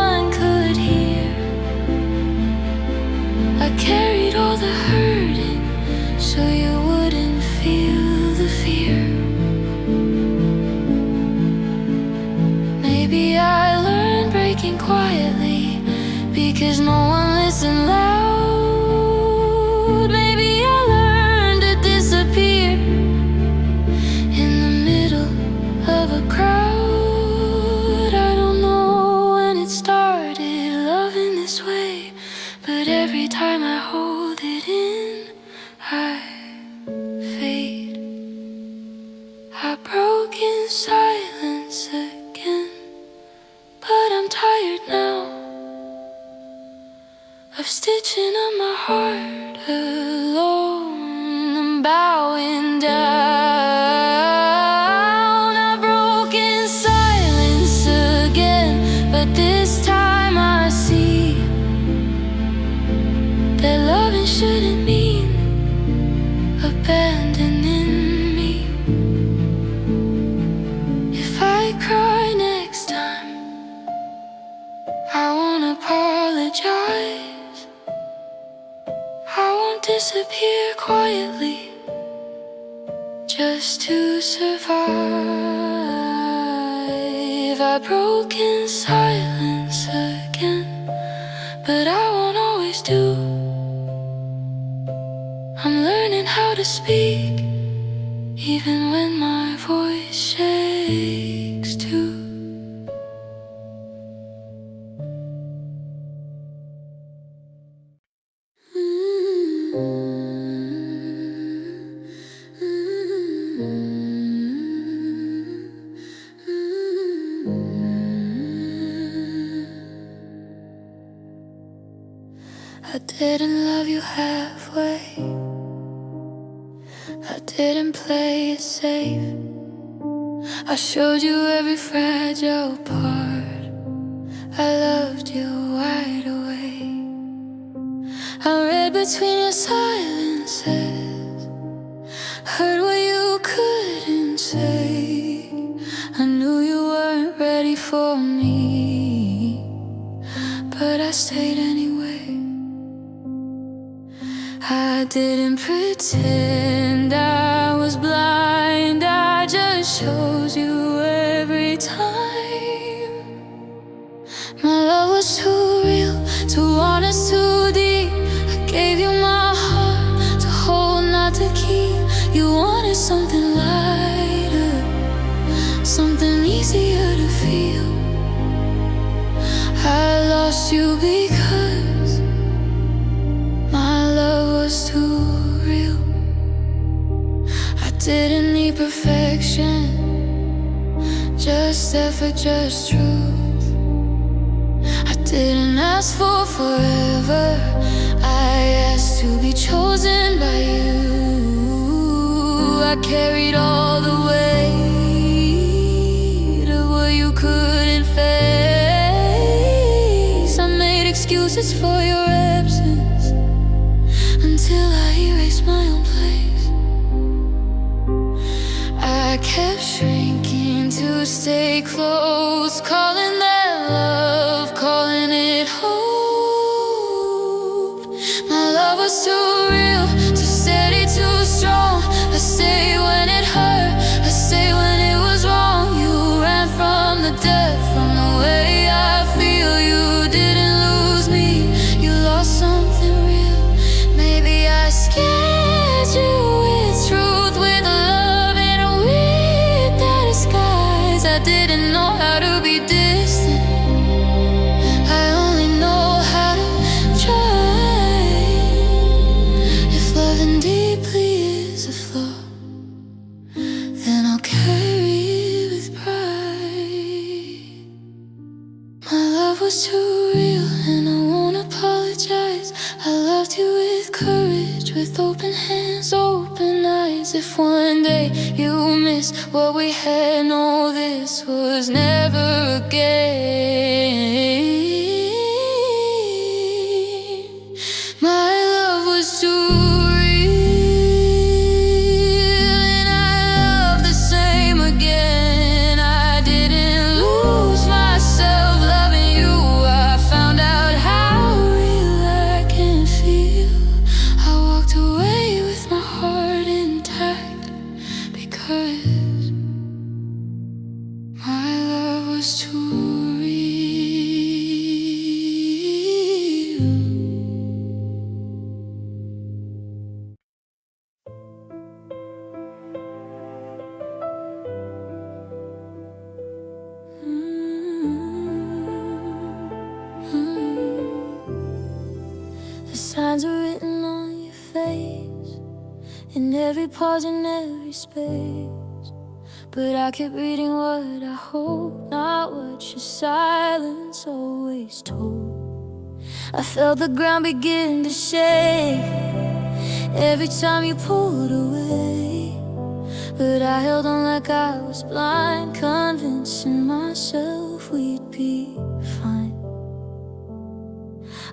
one could hear. I carried all the hurting so you wouldn't feel the fear. Maybe I learned breaking quietly because no one listened loud. Maybe I learned to disappear in the middle of a crowd. I don't know when it started, loving this way, but every time I hold it in, I fade. I broke in silence again, but I'm tired now of stitching up my heart alone and bowing down. I broke in silence again, but this time I see that loving shouldn't mean abandoning me. If I cry next time, I won't apologize. I won't disappear quietly just to survive. I broke in silence again, but I won't always do. I'm learning how to speak, even when my voice shakes too. I didn't love you halfway. I didn't play it safe. I showed you every fragile part. I loved you wide awake. I read between your silences, heard what you couldn't say. I knew you weren't ready for me, but I stayed anyway. I didn't pretend I was blind, I just chose you every time. My love was too real, too honest, too deep. I gave you my heart to hold, not to keep. You wanted something lighter, something easier to feel. I lost you because my love was too real. I didn't need perfection, just effort, just truth. I didn't ask for forever, I asked to be chosen by you. I carried all the weight of what you couldn't face. I made excuses for your absence until I erased my own place. I kept shrinking to stay close, calling that love, calling it hope. My love was too real, too steady, too strong. I stayed when it hurt, I stayed when it was wrong. You ran from the depth, from the way I feel. You didn't lose me, you lost something real. Maybe I scared you with truth, with love in a weird disguise. I didn't know how to be distant, I only know how to try. If loving deeply is a flaw, then I'll carry it with pride. My love was too real and I won't apologize. I loved you with courage, with open hands, open eyes. If one day you miss what we had, no, this was never again. My love was too real and I love the same again. I didn't lose myself loving you, I found out how real I can feel. I walked away with my heart intact because my love was too real. The signs are written on your face, in every pause, in every space. But I kept reading what I hope, not what your silence always told. I felt the ground begin to shake every time you pulled away. But I held on like I was blind, convincing myself we'd be fine.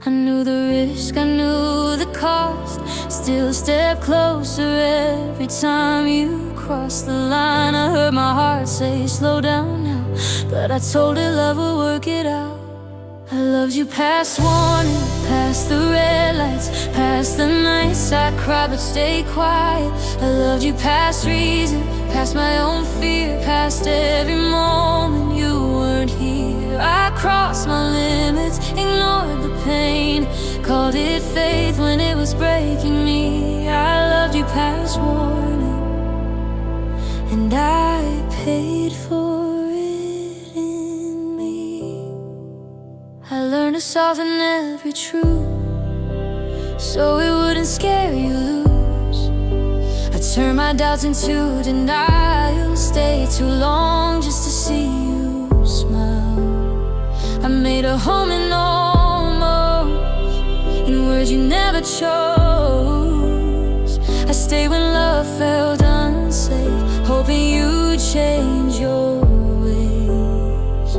I knew the risk, I knew the cost, still a step closer every time you crossed the line. I heard my heart say, slow down now, but I told it love would work it out. I loved you past warning, past the red lights, past the nights I cried but stayed quiet. I loved you past reason, past my own fear, past every moment you weren't here. I crossed my limits, ignored the pain, called it faith when it was breaking me. I loved you past warning, and I paid for it in me. I learned to soften every truth so it wouldn't scare you loose. I turned my doubts into denial, stayed too long just to see you smile. I made a home in almost, in words you never chose. I stayed when love felt unsafe, hoping you'd change your ways.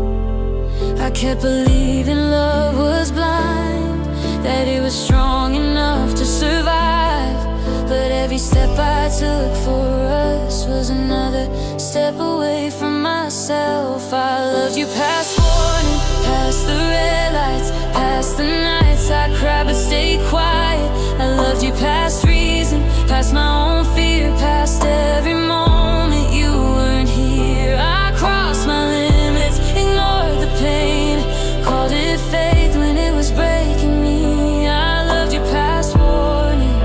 I kept believing love was blind, that it was strong enough to survive. But every step I took for us was another step away from myself. I loved you past warning, past the red lights, past the nights I cried but stayed quiet. I loved you past reason, past my own fear, past every moment you weren't here. I crossed my limits, ignored the pain, called it faith when it was breaking me. I loved you past warning,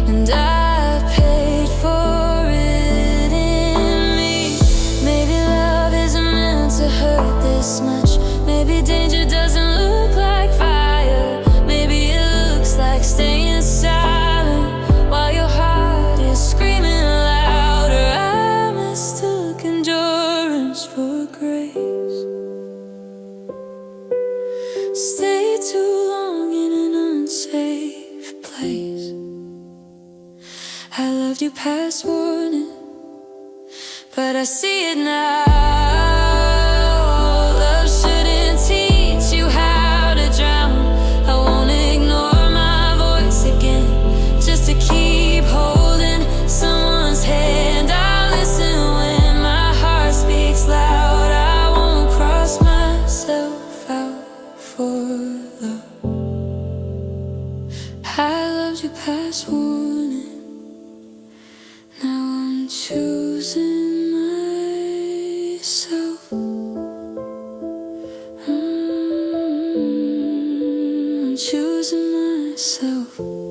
and I paid for it in me. Maybe love isn't meant to hurt this much. Maybe danger doesn't look like fire. Maybe it looks like staying silent while your heart grace. Stay too long in an unsafe place. I loved you past warning, but I see it now. Love shouldn't teach you how to drown. I won't ignore my voice again, just to keep holding someone's hand. I'll listen when my heart speaks loud. I won't cross myself out for love. I loved you past warning, now I'm choosing myself. I'm choosing myself.